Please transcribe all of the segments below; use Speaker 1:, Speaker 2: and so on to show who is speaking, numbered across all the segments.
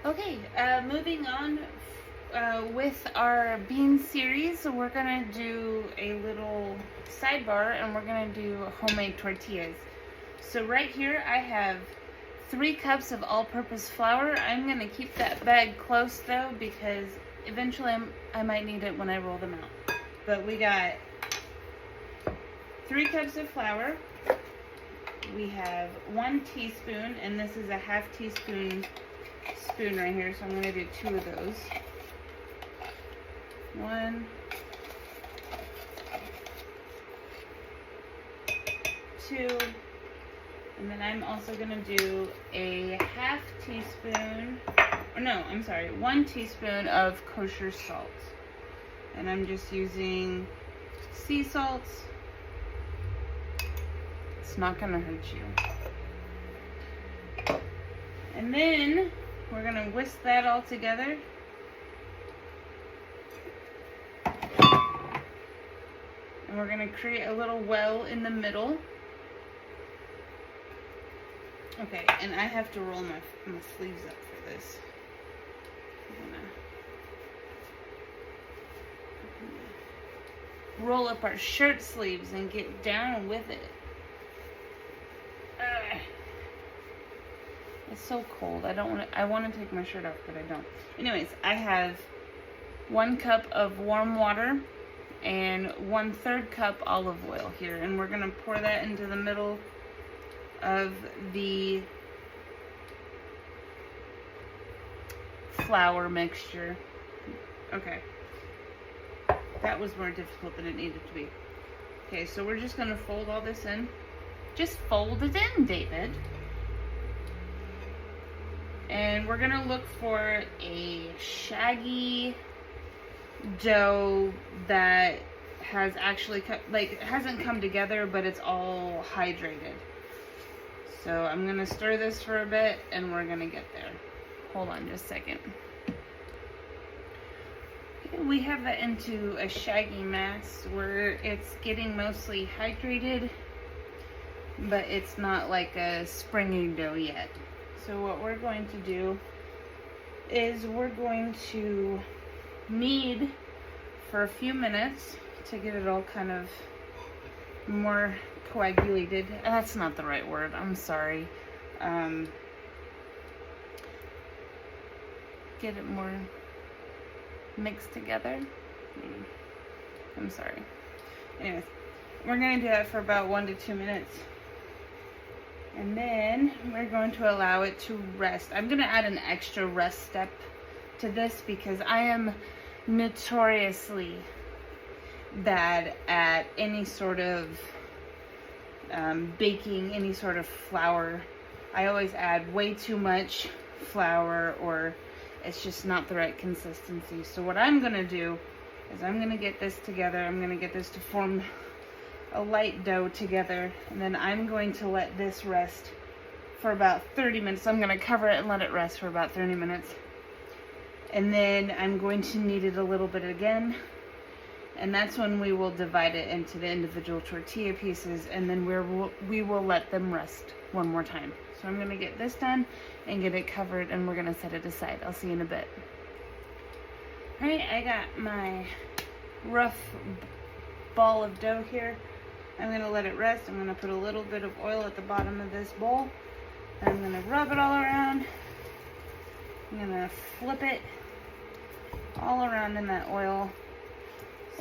Speaker 1: Okay, moving on with our bean series, we're gonna do a little sidebar and we're gonna do homemade tortillas. So right here I have 3 cups of all-purpose flour. I'm gonna keep that bag close though because eventually I might need it when I roll them out. But we got 3 cups of flour. We have 1 teaspoon, and this is a half teaspoon spoon right here, so I'm going to do 2 of those. 1, 2, and then I'm also going to do a half teaspoon, or no, I'm sorry, 1 teaspoon of kosher salt. And I'm just using sea salt. It's not going to hurt you. And then we're going to whisk that all together. And we're going to create a little well in the middle. Okay, and I have to roll my sleeves up for this. I'm gonna roll up our shirt sleeves and get down with it. It's so cold. I want to take my shirt off, but I don't. Anyways, I have 1 cup of warm water and 1/3 cup olive oil here, and we're gonna pour that into the middle of the flour mixture. Okay, that was more difficult than it needed to be. Okay, so we're just gonna fold all this in. Just fold it in, David. And we're gonna look for a shaggy dough that has actually it hasn't come together, but it's all hydrated. So I'm gonna stir this for a bit and we're gonna get there. Hold on just a second. Okay, we have that into a shaggy mass where it's getting mostly hydrated, but it's not like a springy dough yet. So what we're going to do is we're going to knead for a few minutes to get it all kind of more coagulated. That's not the right word, I'm sorry. Get it more mixed together. I'm sorry. Anyways, we're going to do that for about 1 to 2 minutes. And then we're going to allow it to rest. I'm going to add an extra rest step to this because I am notoriously bad at any sort of baking, any sort of flour. I always add way too much flour, or it's just not the right consistency. So what I'm going to do is I'm going to get this together. I'm going to get this to form a light dough together, and then I'm going to let this rest for about 30 minutes. I'm going to cover it and let it rest for about 30 minutes. And then I'm going to knead it a little bit again, and that's when we will divide it into the individual tortilla pieces, and then we will let them rest one more time. So I'm going to get this done and get it covered, and we're going to set it aside. I'll see you in a bit. Alright, I got my rough ball of dough here. I'm going to let it rest. I'm going to put a little bit of oil at the bottom of this bowl. I'm going to rub it all around. I'm going to flip it all around in that oil,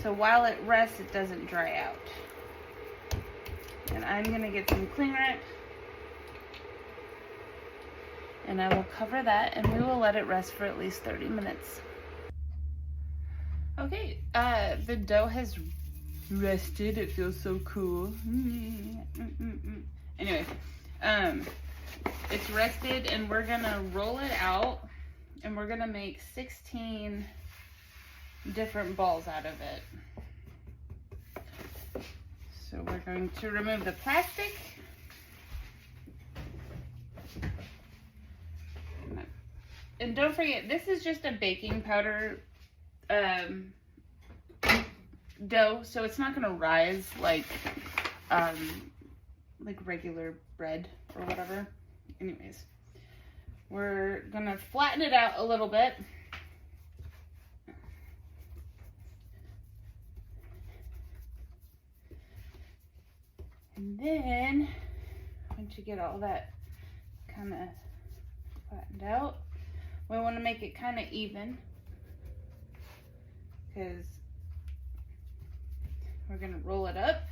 Speaker 1: so while it rests, it doesn't dry out. And I'm going to get some cling wrap, and I will cover that, and we will let it rest for at least 30 minutes. Okay, the dough has rested. It feels so cool. Anyway, it's rested, and we're gonna roll it out, and we're gonna make 16 different balls out of it. So we're going to remove the plastic. And don't forget, this is just a baking powder dough, so it's not gonna rise like regular bread or whatever. Anyways, We're gonna flatten it out a little bit. And then, once you get all that kind of flattened out, we want to make it kind of even, because we're gonna roll it up,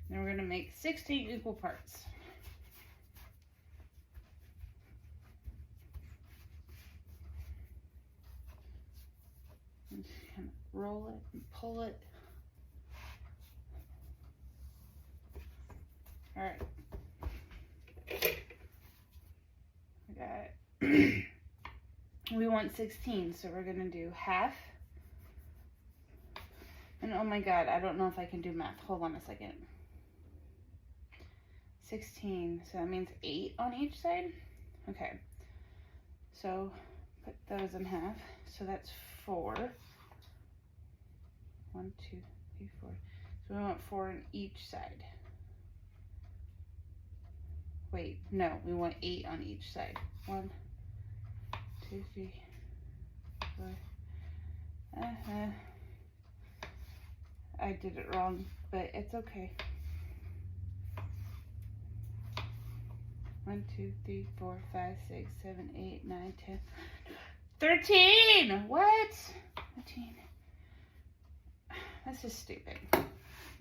Speaker 1: and we're gonna make 16 equal parts. And just kind of roll it and pull it. All right. We got, we want 16, so we're gonna do half. And oh my God, I don't know if I can do math. Hold on a second. 16, so that means 8 on each side. Okay, so put those in half. So that's 4. 1, 2, 3, 4. So we want 4 on each side. Wait, no, we want 8 on each side. 1, 2, 3, 4. I did it wrong, but it's okay. 1, 2, 3, 4, 5, 6, 7, 8, 9, 10, 13! What? 13. That's just stupid.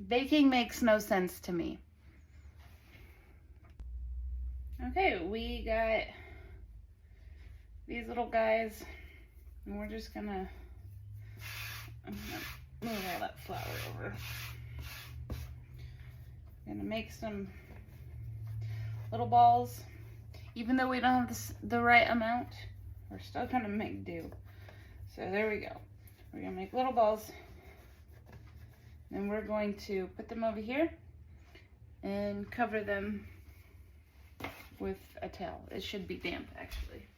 Speaker 1: Baking makes no sense to me. Okay, we got these little guys, and we're just gonna, I'm gonna move all that flour over. I'm gonna make some little balls. Even though we don't have the right amount, we're still gonna make do. So there we go. We're gonna make little balls. Then we're going to put them over here and cover them with a towel. It should be damp, actually.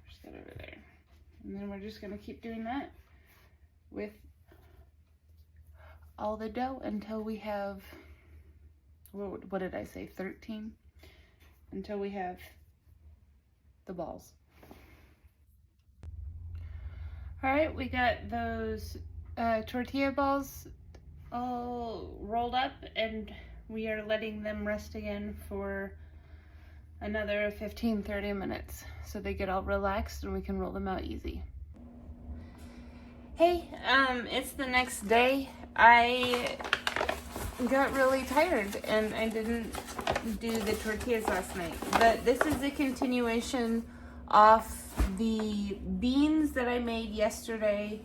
Speaker 1: Just that over there. And then we're just gonna keep doing that with all the dough until we have, what did I say, 13? Until we have the balls. All right, we got those tortilla balls all rolled up, and we are letting them rest again for another 15-30 minutes so they get all relaxed and we can roll them out easy. Hey, it's the next day. I got really tired and I didn't do the tortillas last night, but this is a continuation off the beans that I made yesterday.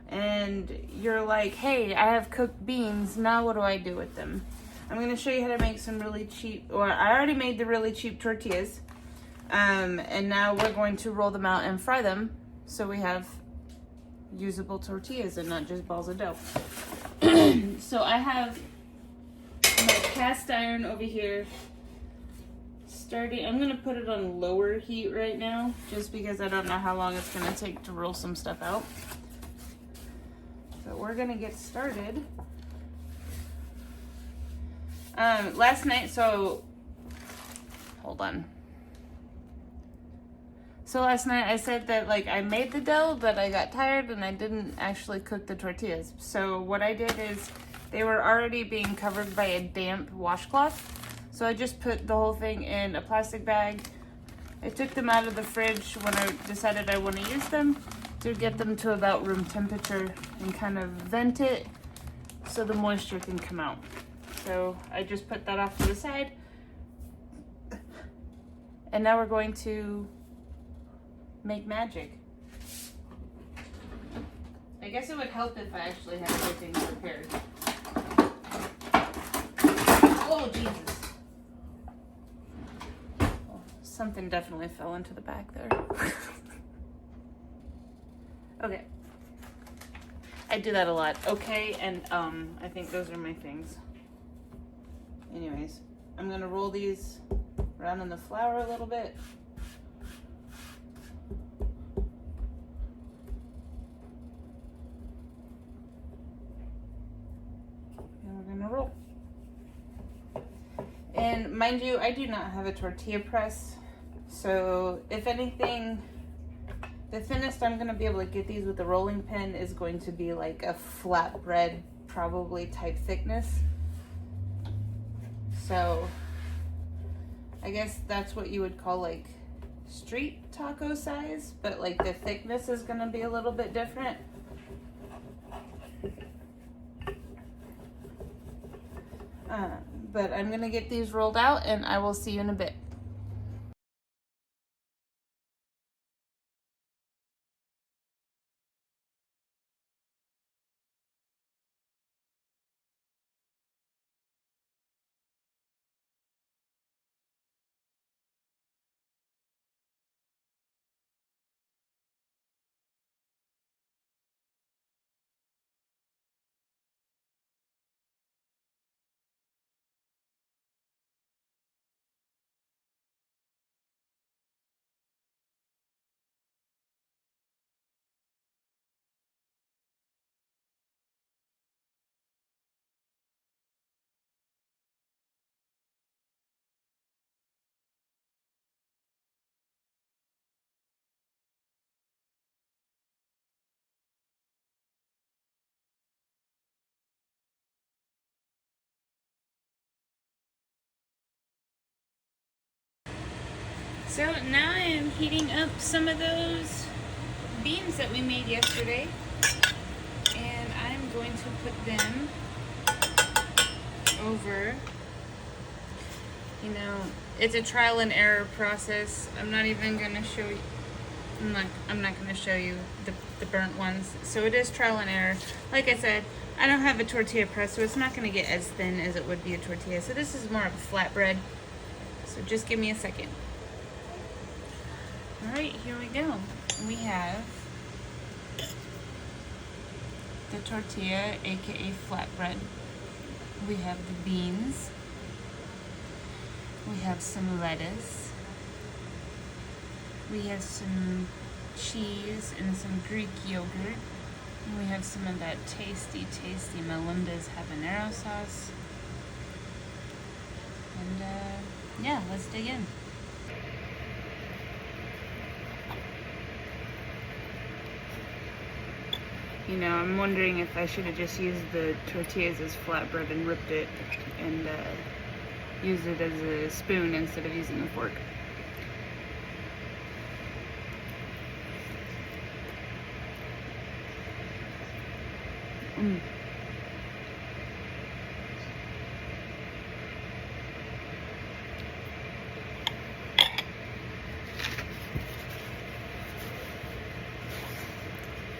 Speaker 1: And you're like, hey, I have cooked beans, now what do I do with them? I'm gonna show you how to make some really cheap, or I already made the really cheap tortillas. And now we're going to roll them out and fry them so we have usable tortillas and not just balls of dough. So I have my cast iron over here starting. I'm gonna put it on lower heat right now just because I don't know how long it's gonna take to roll some stuff out. So we're gonna get started. Last night, so hold on. So last night I said that like I made the dough, but I got tired and I didn't actually cook the tortillas. So what I did is they were already being covered by a damp washcloth. So I just put the whole thing in a plastic bag. I took them out of the fridge when I decided I want to use them to get them to about room temperature and kind of vent it so the moisture can come out. So I just put that off to the side. And now we're going to make magic. I guess it would help if I actually had everything prepared. Oh, Jesus. Oh, something definitely fell into the bag there. Okay. I do that a lot. Okay, and I think those are my things. Anyways, I'm gonna roll these around in the flour a little bit. And we're gonna roll. And mind you, I do not have a tortilla press. So if anything, the thinnest I'm going to be able to get these with the rolling pin is going to be like a flatbread, probably type thickness. So I guess that's what you would call like street taco size, but like the thickness is going to be a little bit different. But I'm going to get these rolled out and I will see you in a bit. So now I am heating up some of those beans that we made yesterday, and I'm going to put them over. You know, it's a trial and error process. I'm not even going to show you, I'm not going to show you the burnt ones. So it is trial and error. Like I said, I don't have a tortilla press, so it's not going to get as thin as it would be a tortilla. So this is more of a flatbread. So just give me a second. All right, here we go. We have the tortilla, aka flatbread. We have the beans. We have some lettuce. We have some cheese and some Greek yogurt. And we have some of that tasty, tasty Melinda's habanero sauce. And yeah, let's dig in. You know, I'm wondering if I should have just used the tortillas as flatbread and ripped it and used it as a spoon instead of using a fork.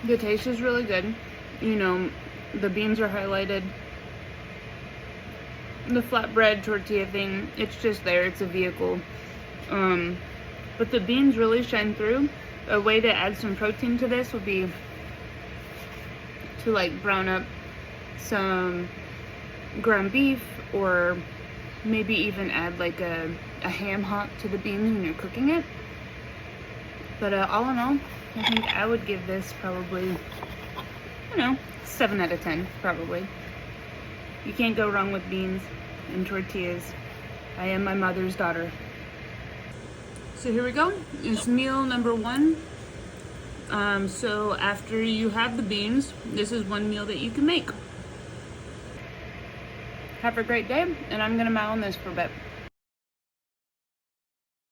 Speaker 1: The taste is really good. You know, the beans are highlighted. The flatbread tortilla thing, it's just there. It's a vehicle. But the beans really shine through. A way to add some protein to this would be to like brown up some ground beef, or maybe even add like a ham hock to the beans when you're cooking it. But all in all, I think I would give this probably, you know, 7 out of 10, probably. You can't go wrong with beans and tortillas. I am my mother's daughter. So here we go. It's meal number 1. So after you have the beans, this is one meal that you can make. Have a great day, and I'm gonna mow on this for a bit.